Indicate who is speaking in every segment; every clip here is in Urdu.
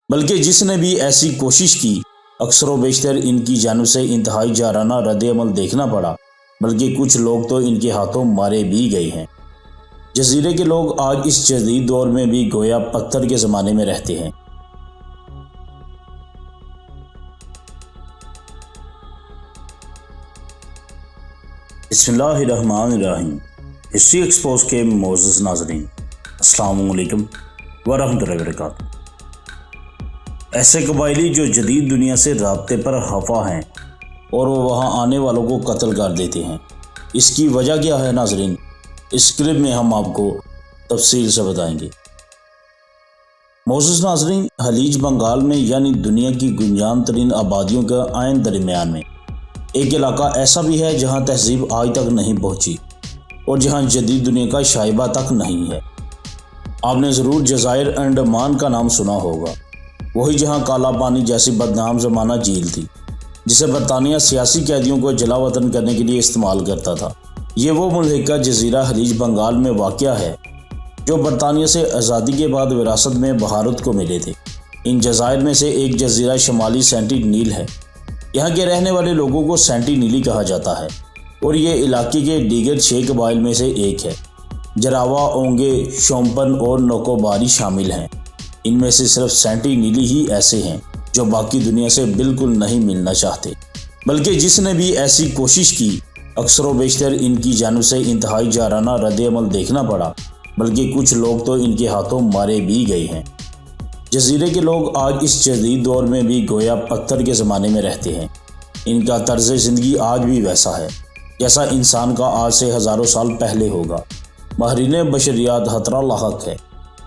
Speaker 1: بلکہ جس نے بھی ایسی کوشش کی اکثر و بیشتر ان کی جانب سے انتہائی جارحانہ رد عمل دیکھنا پڑا، بلکہ کچھ لوگ تو ان کے ہاتھوں مارے بھی گئے ہیں۔ جزیرے کے لوگ آج اس جدید دور میں بھی گویا پتھر کے زمانے میں رہتے ہیں۔ بسم اللہ الرحمن الرحیم۔ ہسٹری ایکسپوز کے معزز ناظرین، السلام علیکم ورحمۃ اللہ وبرکاتہ۔ ایسے قبائلی جو جدید دنیا سے رابطے پر خفا ہیں اور وہ وہاں آنے والوں کو قتل کر دیتے ہیں، اس کی وجہ کیا ہے ناظرین؟ اس کلپ میں ہم آپ کو تفصیل سے بتائیں گے۔ معزز ناظرین، خلیج بنگال میں یعنی دنیا کی گنجان ترین آبادیوں کے عین درمیان میں ایک علاقہ ایسا بھی ہے جہاں تہذیب آج تک نہیں پہنچی اور جہاں جدید دنیا کا شائبہ تک نہیں ہے۔ آپ نے ضرور جزائر انڈمان کا نام سنا ہوگا، وہی جہاں کالا پانی جیسی بدنام زمانہ جھیل تھی جسے برطانیہ سیاسی قیدیوں کو جلا وطن کرنے کے لیے استعمال کرتا تھا۔ یہ وہ ملحقہ جزیرہ خلیج بنگال میں واقع ہے جو برطانیہ سے آزادی کے بعد وراثت میں بھارت کو ملے تھے۔ ان جزائر میں سے ایک جزیرہ شمالی سینٹینیل ہے۔ یہاں کے رہنے والے لوگوں کو سینٹینیلی کہا جاتا ہے اور یہ علاقے کے دیگر 6 قبائل میں سے ایک ہے۔ جراوا، اونگے، شومپن اور نوکوباری شامل ہیں۔ ان میں سے صرف سینٹینیلی ہی ایسے ہیں جو باقی دنیا سے بالکل نہیں ملنا چاہتے، بلکہ جس نے بھی ایسی کوشش کی اکثر و بیشتر ان کی جانب سے انتہائی جارحانہ رد عمل دیکھنا پڑا، بلکہ کچھ لوگ تو ان کے ہاتھوں مارے بھی گئے ہیں۔ جزیرے کے لوگ آج اس جدید دور میں بھی گویا پتھر کے زمانے میں رہتے ہیں۔ ان کا طرز زندگی آج بھی ویسا ہے جیسا انسان کا آج سے ہزاروں سال پہلے ہوگا۔ ماہرین بشریات خطرہ لاحق ہے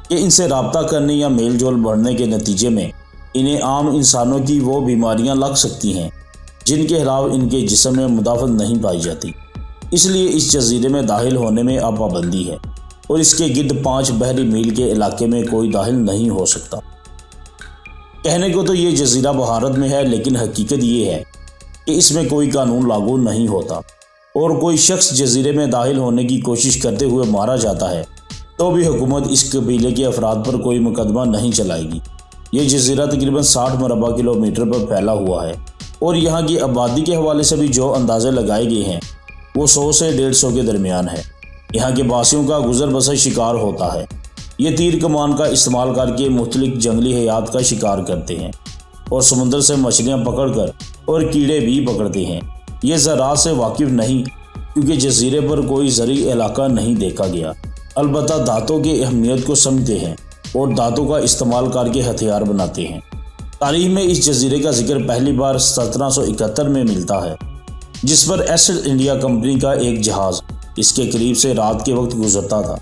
Speaker 1: کہ ان سے رابطہ کرنے یا میل جول بڑھنے کے نتیجے میں انہیں عام انسانوں کی وہ بیماریاں لگ سکتی ہیں جن کے خلاف ان کے جسم میں مدافعت نہیں پائی جاتی۔ اس لیے اس جزیرے میں داخل ہونے میں اب پابندی ہے اور اس کے گرد 5 بحری میل کے علاقے میں کوئی داخل نہیں ہو سکتا۔ کہنے کو تو یہ جزیرہ بھارت میں ہے، لیکن حقیقت یہ ہے کہ اس میں کوئی قانون لاگو نہیں ہوتا، اور کوئی شخص جزیرے میں داخل ہونے کی کوشش کرتے ہوئے مارا جاتا ہے تو بھی حکومت اس قبیلے کے افراد پر کوئی مقدمہ نہیں چلائے گی۔ یہ جزیرہ تقریباً 60 مربع کلومیٹر پر پھیلا ہوا ہے اور یہاں کی آبادی کے حوالے سے بھی جو اندازے لگائے گئے ہیں وہ 100 سے 150 کے درمیان ہے۔ یہاں کے باسیوں کا گزر بسر شکار ہوتا ہے۔ یہ تیر کمان کا استعمال کر کے مختلف جنگلی حیات کا شکار کرتے ہیں اور سمندر سے مچھلیاں پکڑ کر اور کیڑے بھی پکڑتے ہیں۔ یہ زراعت سے واقف نہیں کیونکہ جزیرے پر کوئی زرعی علاقہ نہیں دیکھا گیا، البتہ دانتوں کی اہمیت کو سمجھتے ہیں اور دانتوں کا استعمال کر کے ہتھیار بناتے ہیں۔ تاریخ میں اس جزیرے کا ذکر پہلی بار 1771 میں ملتا ہے، جس پر ایسٹ انڈیا کمپنی کا ایک جہاز اس کے قریب سے رات کے وقت گزرتا تھا۔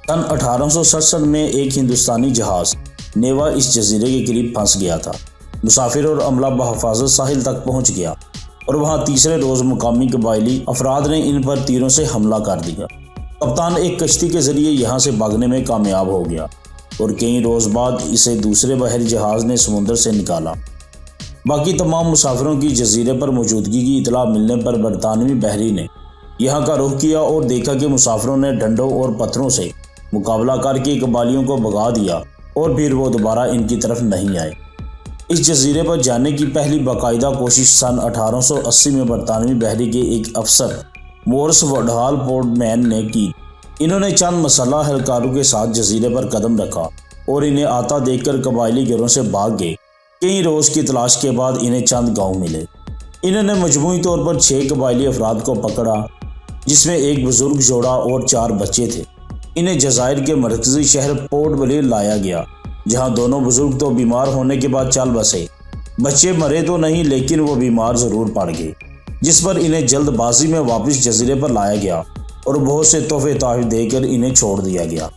Speaker 1: سن 1867 میں ایک ہندوستانی جہاز نیوا اس جزیرے کے قریب پھنس گیا تھا۔ مسافر اور عملہ بحفاظت ساحل تک پہنچ گیا اور وہاں تیسرے روز مقامی قبائلی افراد نے ان پر تیروں سے حملہ کر دیا۔ کپتان ایک کشتی کے ذریعے یہاں سے بھاگنے میں کامیاب ہو گیا اور کئی روز بعد اسے دوسرے بحری جہاز نے سمندر سے نکالا۔ باقی تمام مسافروں کی جزیرے پر موجودگی کی اطلاع ملنے پر برطانوی بحری نے یہاں کا رخ کیا اور دیکھا کہ مسافروں نے ڈنڈوں اور پتھروں سے مقابلہ کر کے قبائلیوں کو بھگا دیا اور پھر وہ دوبارہ ان کی طرف نہیں آئے۔ اس جزیرے پر جانے کی پہلی باقاعدہ کوشش سن 1880 میں برطانوی بحری کے ایک افسر مورس وڈہال پورٹ مین نے کی۔ انہوں نے چند مسلح اہلکاروں کے ساتھ جزیرے پر قدم رکھا اور انہیں آتا دیکھ کر قبائلی گھروں سے بھاگ گئے۔ کئی روز کی تلاش کے بعد انہیں چند گاؤں ملے۔ انہوں نے مجموعی طور پر 6 قبائلی افراد کو پکڑا، جس میں ایک بزرگ جوڑا اور 4 بچے تھے۔ انہیں جزائر کے مرکزی شہر پورٹ بلیر لایا گیا، جہاں دونوں بزرگ تو بیمار ہونے کے بعد چل بسے۔ بچے مرے تو نہیں لیکن وہ بیمار ضرور پڑ گئے، جس پر انہیں جلد بازی میں واپس جزیرے پر لایا گیا اور بہت سے تحفے تحائف دے کر انہیں چھوڑ دیا گیا۔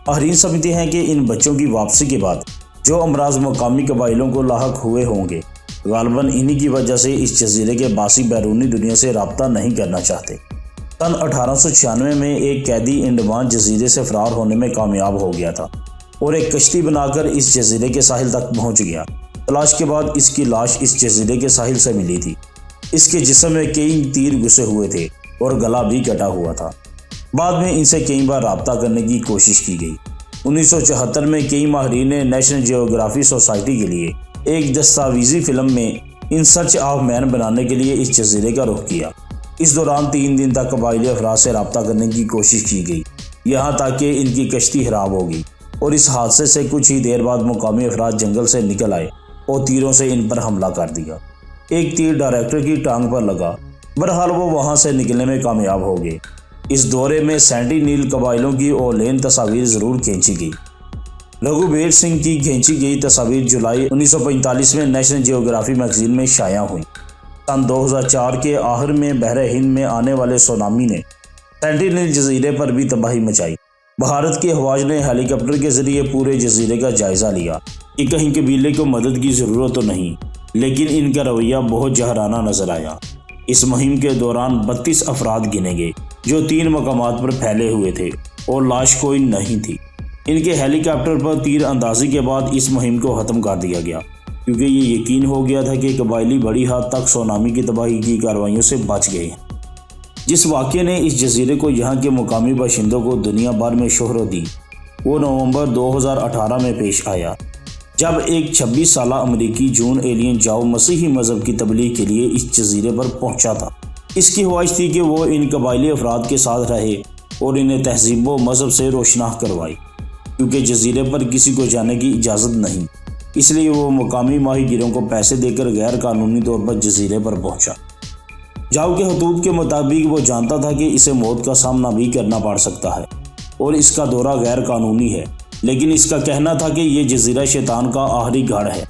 Speaker 1: ماہرین سمجھتے ہیں کہ ان بچوں کی واپسی کے بعد جو امراض مقامی قبائلوں کو لاحق ہوئے ہوں گے، غالباً انہی کی وجہ سے اس جزیرے کے باسی بیرونی دنیا سے رابطہ نہیں کرنا چاہتے۔ سن 1896 میں ایک قیدی انڈمان جزیرے سے فرار ہونے میں کامیاب ہو گیا تھا اور ایک کشتی بنا کر اس جزیرے کے ساحل تک پہنچ گیا۔ تلاش کے بعد اس کی لاش اس جزیرے کے ساحل سے ملی تھی۔ اس کے جسم میں کئی تیر گھسے ہوئے تھے اور گلا بھی کٹا ہوا تھا۔ بعد میں ان سے کئی بار رابطہ کرنے کی کوشش کی گئی 1974 میں کئی ماہرین نے نیشنل جیوگرافی سوسائٹی کے لیے ایک دستاویزی فلم میں ان سرچ آف مین بنانے کے لیے اس جزیرے کا رخ کیا۔ اس دوران 3 دن تک قبائلی افراد سے رابطہ کرنے کی کوشش کی گئی، یہاں تک کہ ان کی کشتی خراب ہو گئی اور اس حادثے سے کچھ ہی دیر بعد مقامی افراد جنگل سے نکل آئے اور تیروں سے ان پر حملہ کر دیا۔ ایک تیر ڈائریکٹر کی ٹانگ پر لگا، بہرحال وہ وہاں سے نکلنے میں کامیاب ہو گئے۔ اس دورے میں سینٹینیل قبائلیوں کی اولین تصاویر ضرور کھینچی گئی۔ رگھوبیر سنگھ کی کھینچی گئی تصاویر جولائی 1945 میں نیشنل جیوگرافی میگزین میں شائع ہوئیں۔ سن 2004 کے آخر میں بحر ہند میں آنے والے سونامی نے سینٹینیل جزیرے پر بھی تباہی مچائی۔ بھارت کی افواج نے ہیلی کاپٹر کے ذریعے پورے جزیرے کا جائزہ لیا کہ کہیں قبیلے کو مدد کی ضرورت تو نہیں، لیکن ان کا رویہ بہت جہرانہ نظر آیا۔ اس مہم کے دوران 32 افراد گنے گئے جو 3 مقامات پر پھیلے ہوئے تھے اور لاش کوئی نہیں تھی۔ ان کے ہیلی کاپٹر پر تیر اندازی کے بعد اس مہم کو ختم کر دیا گیا، کیونکہ یہ یقین ہو گیا تھا کہ قبائلی بڑی حد تک سونامی کی تباہی کی کارروائیوں سے بچ گئے ہیں۔ جس واقعے نے اس جزیرے کو یہاں کے مقامی باشندوں کو دنیا بھر میں شہرت دی، وہ نومبر 2018 میں پیش آیا، جب ایک 26 سالہ امریکی جون ایلین جاؤ مسیحی مذہب کی تبلیغ کے لیے اس جزیرے پر پہنچا تھا۔ اس کی خواہش تھی کہ وہ ان قبائلی افراد کے ساتھ رہے اور انہیں تہذیب و مذہب سے روشناس کروائی، کیونکہ جزیرے پر کسی کو جانے کی اجازت نہیں، اس لیے وہ مقامی ماہی گیروں کو پیسے دے کر غیر قانونی طور پر جزیرے پر پہنچا۔ جاؤ کے خطوط کے مطابق وہ جانتا تھا کہ اسے موت کا سامنا بھی کرنا پڑ سکتا ہے اور اس کا دورہ غیر قانونی ہے، لیکن اس کا کہنا تھا کہ یہ جزیرہ شیطان کا آخری گڑھ ہے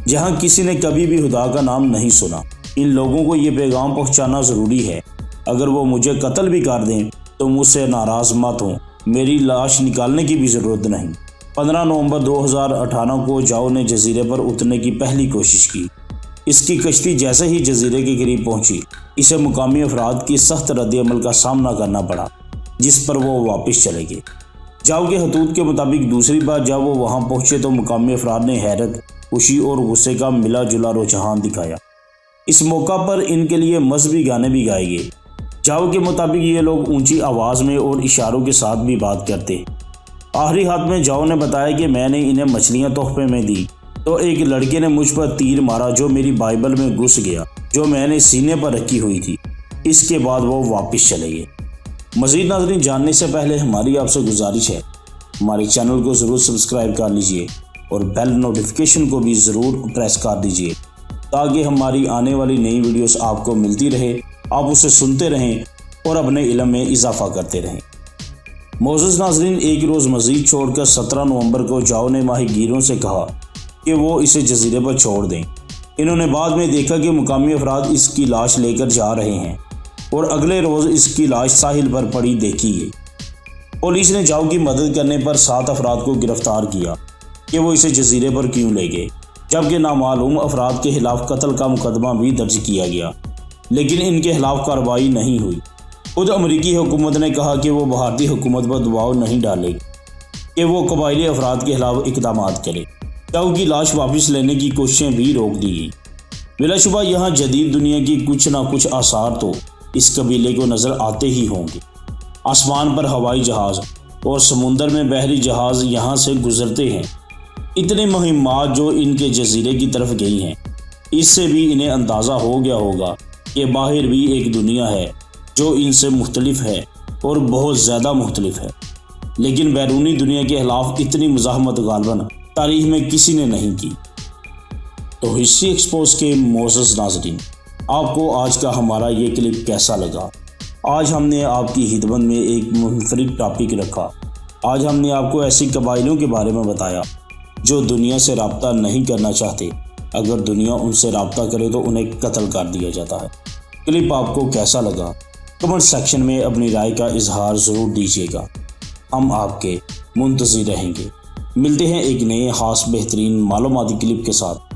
Speaker 1: جہاں کسی نے کبھی بھی خدا کا نام نہیں سنا۔ ان لوگوں کو یہ پیغام پہنچانا ضروری ہے، اگر وہ مجھے قتل بھی کر دیں تو مجھ سے ناراض مت ہوں، میری لاش نکالنے کی بھی ضرورت نہیں۔ 15 نومبر 2018 کو جاؤ نے جزیرے پر اترنے کی پہلی کوشش کی۔ اس کی کشتی جیسے ہی جزیرے کے قریب پہنچی، اسے مقامی افراد کی سخت رد عمل کا سامنا کرنا پڑا، جس پر وہ واپس چلے گئے۔ جاؤ کے خطوط کے مطابق دوسری بار جب وہ وہاں پہنچے تو مقامی افراد نے حیرت، خوشی اور غصے کا ملا جلا رجحان دکھایا۔ اس موقع پر ان کے لیے مذہبی گانے بھی گائے گئے۔ جاؤ کے مطابق یہ لوگ اونچی آواز میں اور اشاروں کے ساتھ بھی بات کرتے۔ آخری حد میں جاؤ نے بتایا کہ میں نے انہیں مچھلیاں تحفے میں دی تو ایک لڑکے نے مجھ پر تیر مارا جو میری بائبل میں گھس گیا جو میں نے سینے پر رکھی ہوئی تھی۔ اس کے بعد وہ واپس چلے گئے۔ مزید ناظرین جاننے سے پہلے ہماری آپ سے گزارش ہے، ہمارے چینل کو ضرور سبسکرائب کر لیجئے اور بیل نوٹیفیکیشن کو بھی ضرور پریس کر دیجئے تاکہ ہماری آنے والی نئی ویڈیوز آپ کو ملتی رہے، آپ اسے سنتے رہیں اور اپنے علم میں اضافہ کرتے رہیں۔ معزز ناظرین، ایک روز مزید چھوڑ کر 17 نومبر کو جاؤ نے ماہی گیروں سے کہا کہ وہ اسے جزیرے پر چھوڑ دیں۔ انہوں نے بعد میں دیکھا کہ مقامی افراد اس کی لاش لے کر جا رہے ہیں اور اگلے روز اس کی لاش ساحل پر پڑی دیکھی گئی۔ پولیس نے جاؤ کی مدد کرنے پر 7 افراد کو گرفتار کیا کہ وہ اسے جزیرے پر کیوں لے گئے، جبکہ نامعلوم افراد کے خلاف قتل کا مقدمہ بھی درج کیا گیا، لیکن ان کے خلاف کارروائی نہیں ہوئی۔ خود امریکی حکومت نے کہا کہ وہ بھارتی حکومت پر دباؤ نہیں ڈالے گی کہ وہ قبائلی افراد کے خلاف اقدامات کرے۔ جاؤ کی لاش واپس لینے کی کوششیں بھی روک دی گئی۔ بلا شبہ یہاں جدید دنیا کی کچھ نہ کچھ آثار تو اس قبیلے کو نظر آتے ہی ہوں گے۔ آسمان پر ہوائی جہاز اور سمندر میں بحری جہاز یہاں سے گزرتے ہیں۔ اتنی مہمات جو ان کے جزیرے کی طرف گئی ہیں، اس سے بھی انہیں اندازہ ہو گیا ہوگا کہ باہر بھی ایک دنیا ہے جو ان سے مختلف ہے اور بہت زیادہ مختلف ہے، لیکن بیرونی دنیا کے خلاف اتنی مزاحمت غالباً تاریخ میں کسی نے نہیں کی۔ تو ہسٹری ایکسپوز کے معزز ناظرین، آپ کو آج کا ہمارا یہ کلپ کیسا لگا؟ آج ہم نے آپ کی خدمت میں ایک منفرد ٹاپک رکھا۔ آج ہم نے آپ کو ایسی قبائلیوں کے بارے میں بتایا جو دنیا سے رابطہ نہیں کرنا چاہتے، اگر دنیا ان سے رابطہ کرے تو انہیں قتل کر دیا جاتا ہے۔ کلپ آپ کو کیسا لگا؟ کمنٹ سیکشن میں اپنی رائے کا اظہار ضرور دیجیے گا، ہم آپ کے منتظر رہیں گے۔ ملتے ہیں ایک نئے خاص بہترین معلوماتی کلپ کے ساتھ۔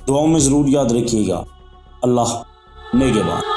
Speaker 1: دعاؤں میں ضرور یاد رکھیے گا۔ اللہ نگہبان۔